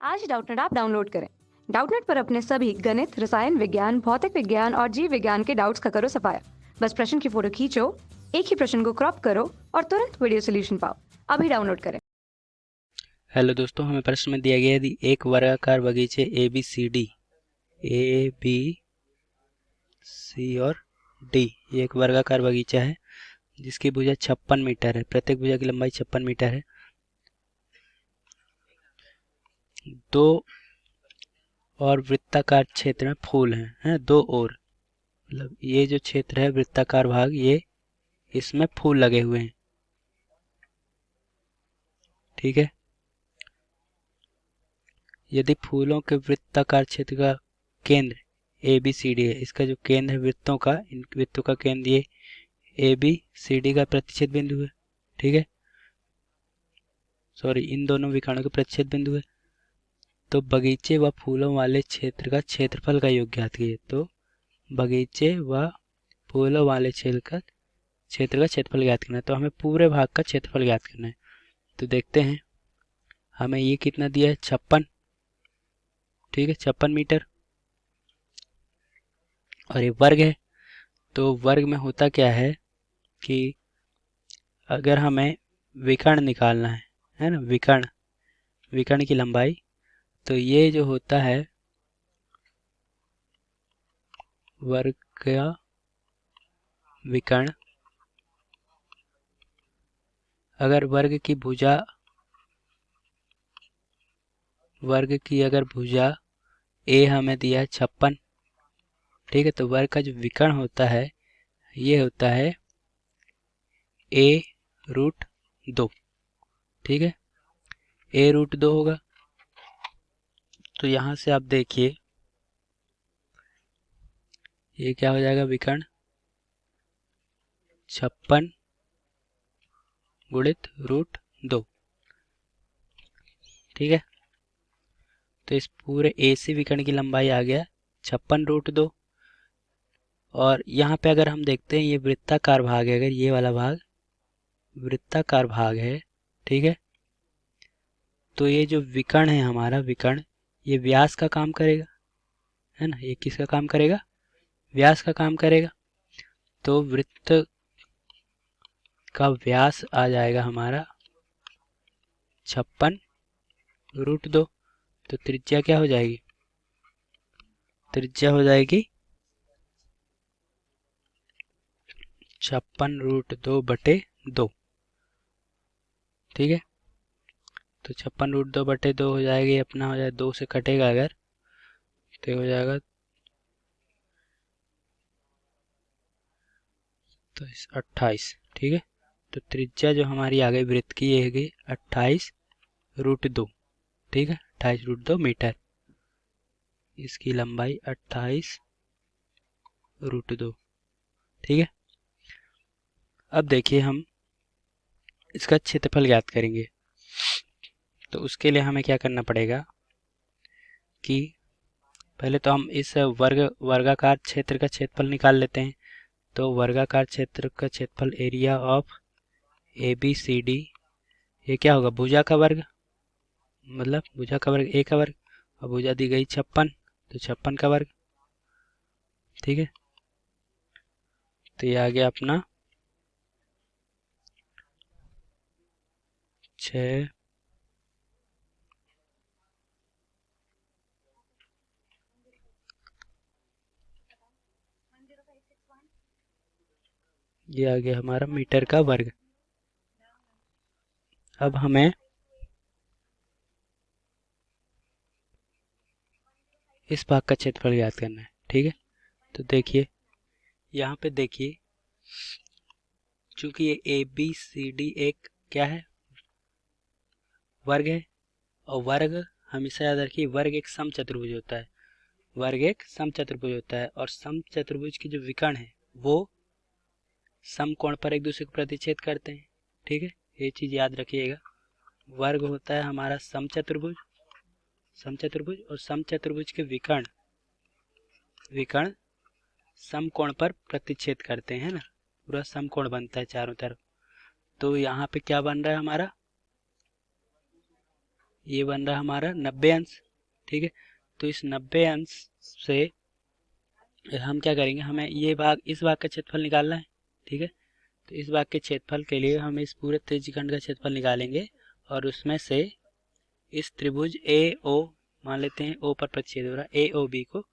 आज Doubtnut app download करें। Doubtnut पर अपने सभी गणित, रसायन विज्ञान, भौतिक विज्ञान और जीव विज्ञान के डाउट्स का करो सफाया। बस प्रश्न की फोटो खींचो, एक ही प्रश्न को क्रॉप करो और तुरंत वीडियो सोल्यूशन पाओ। अभी डाउनलोड करें। हेलो दोस्तों, हमें प्रश्न में दिया गया है यदि एक वर्गाकार बगीचे ए बी सी और डी, ये एक वर्गाकार बगीचा है जिसकी भुजा 56 मीटर है, प्रत्येक भुजा की लंबाई 56 मीटर है। दो और वृत्ताकार क्षेत्र में फूल हैं, दो और, मतलब ये जो क्षेत्र है वृत्ताकार भाग, ये इसमें फूल लगे हुए हैं। ठीक है, यदि फूलों के वृत्ताकार क्षेत्र का केंद्र ए बी सी डी है, इसका जो केंद्र है वृत्तों का, इन वृत्तों का केंद्र ये ए बी सी डी का प्रतिच्छेद बिंदु है। ठीक है, सॉरी, इन दोनों विकर्णों के प्रतिच्छेद बिंदु है। तो बगीचे व फूलों वाले क्षेत्र का क्षेत्रफल का योग ज्ञात कीजिए। तो बगीचे व फूलों वाले क्षेत्र का क्षेत्रफल ज्ञात करना है, तो हमें पूरे भाग का क्षेत्रफल ज्ञात करना है। तो देखते हैं, हमें ये कितना दिया है, 56। ठीक है, 56 मीटर, और ये वर्ग है। तो वर्ग में होता क्या है कि अगर हमें विकर्ण निकालना है ना, विकर्ण की लंबाई, तो ये जो होता है वर्ग का विकर्ण, अगर वर्ग की अगर भुजा ए हमें दिया है 56, ठीक है, तो वर्ग का जो विकर्ण होता है ये होता है a√2। ठीक है, a√2 होगा। तो यहाँ से आप देखिए ये क्या हो जाएगा, विकर्ण 56 गुणित √2। ठीक है, तो इस पूरे AC विकर्ण की लंबाई आ गया 56√2। और यहाँ पे अगर हम देखते हैं ये वृत्ताकार भाग है, अगर ये वाला भाग वृत्ताकार भाग है, ठीक है, तो ये जो विकर्ण है हमारा विकर्ण, ये व्यास का काम करेगा, है ना। ये किसका काम करेगा, व्यास का काम करेगा। तो वृत्त का व्यास आ जाएगा हमारा 56√2। तो त्रिज्या क्या हो जाएगी, त्रिज्या हो जाएगी 56√2/2। ठीक है, तो 56√2/2 हो जाएगी, अपना हो जाए 2 से कटेगा अगर, तो हो जाएगा तो 28। ठीक है, तो त्रिज्या जो हमारी आ गई वृत्त की, ये है गई 28√2। ठीक है, 28√2 मीटर, इसकी लंबाई 28√2। ठीक है, अब देखिए हम इसका क्षेत्रफल ज्ञात करेंगे। तो उसके लिए हमें क्या करना पड़ेगा कि पहले तो हम इस वर्गाकार क्षेत्र का क्षेत्रफल निकाल लेते हैं। तो वर्गाकार क्षेत्र का क्षेत्रफल एरिया ऑफ ABCD, ये क्या होगा, भुजा का वर्ग, मतलब भुजा का वर्ग, ए का वर्ग, और भुजा दी गई 56, तो 56 का वर्ग। ठीक है, तो ये आ गया अपना 6, ये आ गया हमारा मीटर का वर्ग। अब हमें इस भाग का क्षेत्रफल ज्ञात करना है। ठीक है, तो देखिए यहाँ पे देखिए, चूंकि ये ABCD एक क्या है, वर्ग है, और वर्ग हमेशा याद रखिए, वर्ग एक समचतुर्भुज होता है, वर्ग एक समचतुर्भुज होता है, और समचतुर्भुज की जो विकर्ण है वो समकोण पर एक दूसरे को प्रतिच्छेद करते हैं। ठीक है, ये चीज याद रखिएगा, वर्ग होता है हमारा समचतुर्भुज, और समचतुर्भुज के विकर्ण समकोण पर प्रतिच्छेद करते हैं ना, पूरा समकोण बनता है चारों तरफ। तो यहाँ पे क्या बन रहा है हमारा, ये बन रहा हमारा 90 अंश। ठीक है, तो इस 90 अंश से हम क्या करेंगे, हमें ये भाग, इस भाग का क्षेत्रफल निकालना है। ठीक है, तो इस भाग के क्षेत्रफल के लिए हम इस पूरे त्रिज्यखंड का क्षेत्रफल निकालेंगे और उसमें से इस त्रिभुज ए ओ, मान लेते हैं ओ पर प्रतिच्छेद हो रहा है, ए ओ बी को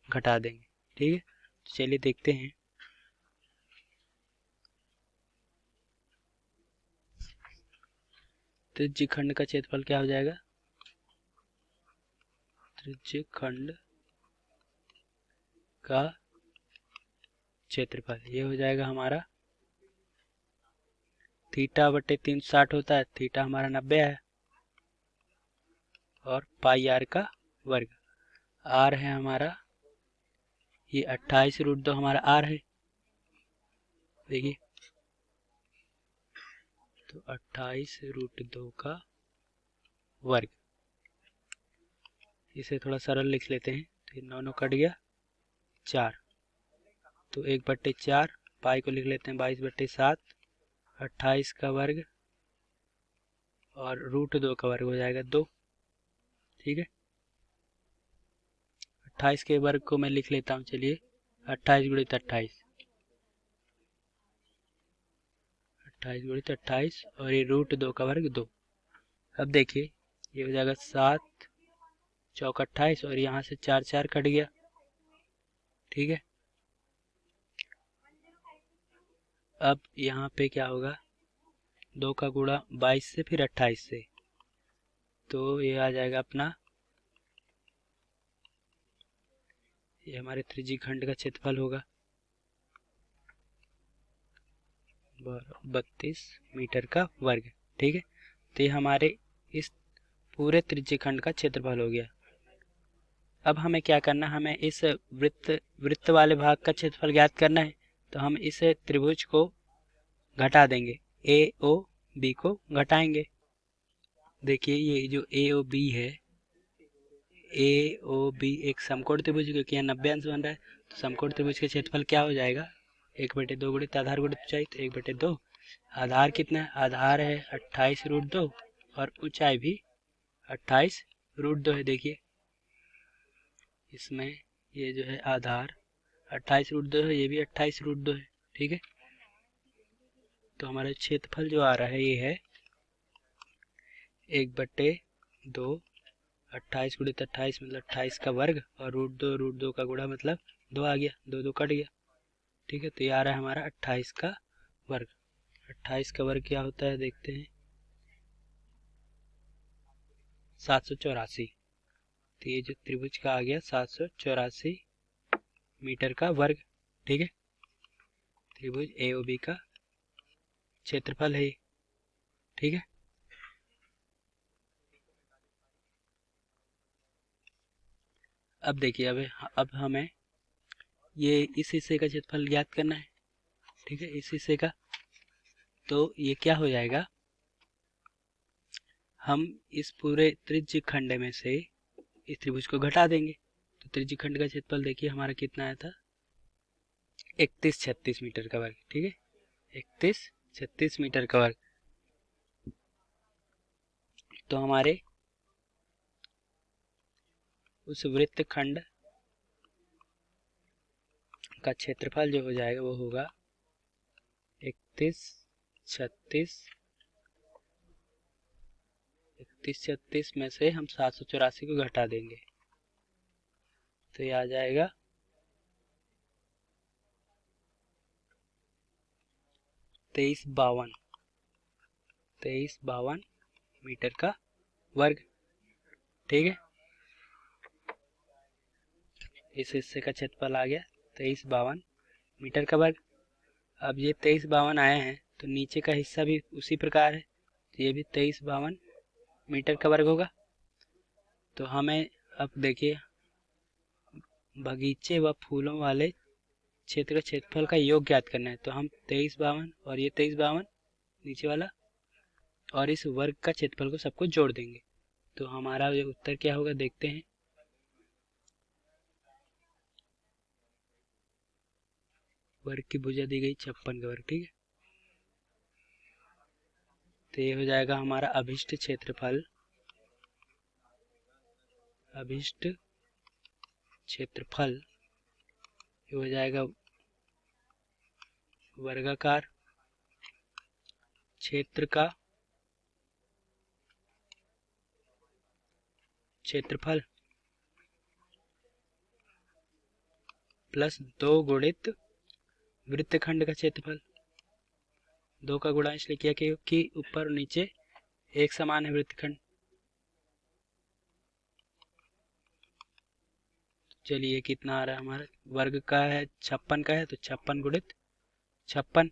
घटा देंगे। ठीक है, तो चलिए देखते हैं। त्रिज्यखंड का क्षेत्रफल क्या हो जाएगा, त्रिज्यखंड का क्षेत्रफल ये हो जाएगा हमारा थीटा बटे 360 होता है, थीटा हमारा 90 है, और पाई आर का वर्ग। आर है हमारा ये 28√2 हमारा आर है। देखिए, तो 28√2 का वर्ग, इसे थोड़ा सरल लिख लेते हैं, तो 9 कट गया 4, तो 1/4, पाई को लिख लेते हैं 22/7, 28 का वर्ग और √2 का वर्ग हो जाएगा 2। ठीक है, 28 के वर्ग को मैं लिख लेता हूँ, चलिए 28 गुणित 28, 28 गुणित 28 और ये √2 का वर्ग 2। अब देखिए ये हो जाएगा 7 चौक 28 और यहाँ से 4 4 कट गया। ठीक है, अब यहाँ पे क्या होगा, 2 का गुणा 22 से फिर 28 से, तो ये आ जाएगा अपना, ये हमारे त्रिज्यखंड का क्षेत्रफल होगा 32 मीटर का वर्ग। ठीक है, तो ये हमारे इस पूरे त्रिज्यखंड का क्षेत्रफल हो गया। अब हमें क्या करना, हमें इस वृत्त वाले भाग का क्षेत्रफल ज्ञात करना है। तो हम इस त्रिभुज को घटा देंगे, ए ओ बी को घटाएंगे। देखिए ये जो ए ओ बी है, ए ओ बी एक समकोण त्रिभुज, क्योंकि यहाँ 90 अंश बन रहा है, तो समकोण त्रिभुज का क्षेत्रफल क्या हो जाएगा, 1/2 गुणित आधार गुणित ऊंचाई, तो 1/2। आधार कितना है, आधार है 28√2 और ऊंचाई भी 28√2 है। देखिए इसमें ये जो है आधार 28√2 है, ये भी 28√2 है। ठीक है, तो हमारा क्षेत्रफल जो आ रहा है ये है 1/2, 28 गुणित 28 मतलब 28 का वर्ग और √2 का गुणा मतलब 2 आ गया, 2 2 कट गया। ठीक है, तो ये आ रहा है हमारा 28 का वर्ग। 28 का वर्ग क्या होता है देखते हैं, 784। तो ये जो त्रिभुज का आ गया 784 मीटर का वर्ग। ठीक है, त्रिभुज ए ओ बी का क्षेत्रफल है। ठीक है, अब देखिए, अब हमें ये इस हिस्से का क्षेत्रफल ज्ञात करना है। ठीक है, इस हिस्से का, तो ये क्या हो जाएगा, हम इस पूरे त्रिज्यखंड में से इस त्रिभुज को घटा देंगे। तो त्रिज्यखंड का क्षेत्रफल देखिए हमारा कितना आया था, 3136 मीटर का वर्ग। ठीक है, 3136 मीटर का वर्ग। तो हमारे उस वृत्तखंड का क्षेत्रफल जो हो जाएगा वो होगा 3136 में से हम 784 को घटा देंगे, तो ये आ जाएगा 2352 मीटर का वर्ग। ठीक है, इस हिस्से का क्षेत्रफल आ गया 2352 मीटर का वर्ग। अब ये 2352 आए हैं, तो नीचे का हिस्सा भी उसी प्रकार है, तो ये भी 2352 मीटर का वर्ग होगा। तो हमें अब देखिए बगीचे व फूलों वाले क्षेत्र का क्षेत्रफल का योग ज्ञात करना है। तो हम 2352 और ये 2352 नीचे वाला और इस वर्ग का क्षेत्रफल को सबको जोड़ देंगे, तो हमारा जो उत्तर क्या होगा देखते हैं। वर्ग की भुजा दी गई 56 का वर्ग। ठीक है, तो ये हो जाएगा हमारा अभिष्ट क्षेत्रफल अभिष्ट क्षेत्रफल ये हो जाएगा वर्गाकार क्षेत्र का क्षेत्रफल प्लस 2 गुणित वृत्तखंड का क्षेत्रफल। 2 का गुणा इसलिए किया क्योंकि ऊपर और नीचे एक समान है वृत्तखंड। चलिए कितना आ रहा है हमारा, वर्ग का है 56 का है तो 56 गुणित 56।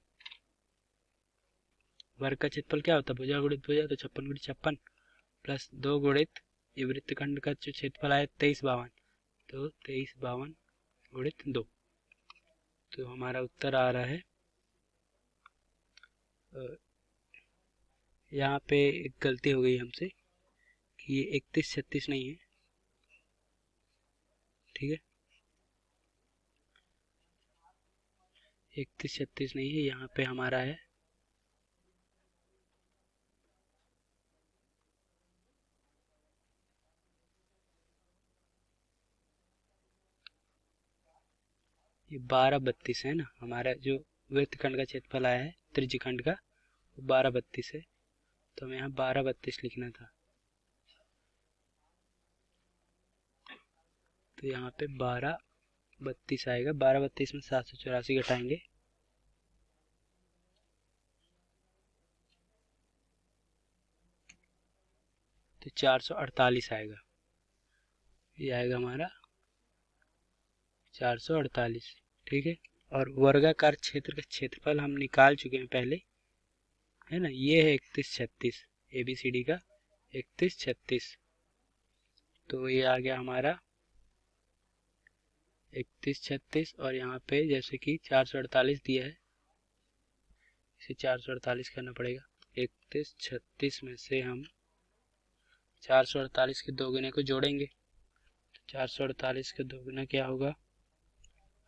वर्ग का क्षेत्रफल क्या होता है, भुजा गुणित भुजा, तो 56 गुणित 56 प्लस 2 गुणित ये वृत्तखंड का जो क्षेत्रफल आया 2352, तो 2352 गुणित 2। तो हमारा उत्तर आ रहा है, यहाँ पे एक गलती हो गई हमसे कि ये 3136 नहीं है, ठीक है, 3136 नहीं है, यहाँ पे हमारा है 1232 है ना। हमारा जो वृत्तखंड का क्षेत्रफल आया है त्रिज्यखंड का वो 1232 है, तो हमें यहाँ 1232 लिखना था। तो यहाँ पे 1232 आएगा। 1232 में 784 घटाएंगे तो 448 आएगा। ये आएगा हमारा 448, ठीक है। और वर्गाकार क्षेत्र का क्षेत्रफल हम निकाल चुके हैं पहले, है ना। ये है 3136, ABCD का 3136, तो ये आ गया हमारा 3136। और यहाँ पे जैसे कि 448 दिया है, इसे 448 करना पड़ेगा। 3136 में से हम 448 के दोगुने को जोड़ेंगे, 448 के दोगुना क्या होगा,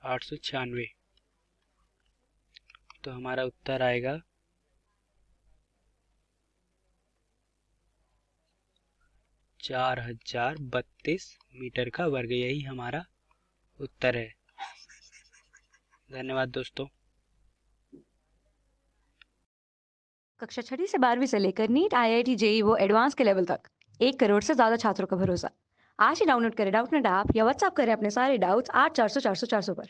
896। तो हमारा उत्तर आएगा 4032 मीटर का वर्ग। यही हमारा उत्तर है। धन्यवाद दोस्तों। कक्षा 6वीं से 12वीं से लेकर नीट, IIT, JEE वो एडवांस के लेवल तक 1 करोड़ से ज्यादा छात्रों का भरोसा। आज ही डाउनलोड करें डाउटनेट ऐप या व्हाट्सएप करें अपने सारे डाउट्स 8400 400 400 पर।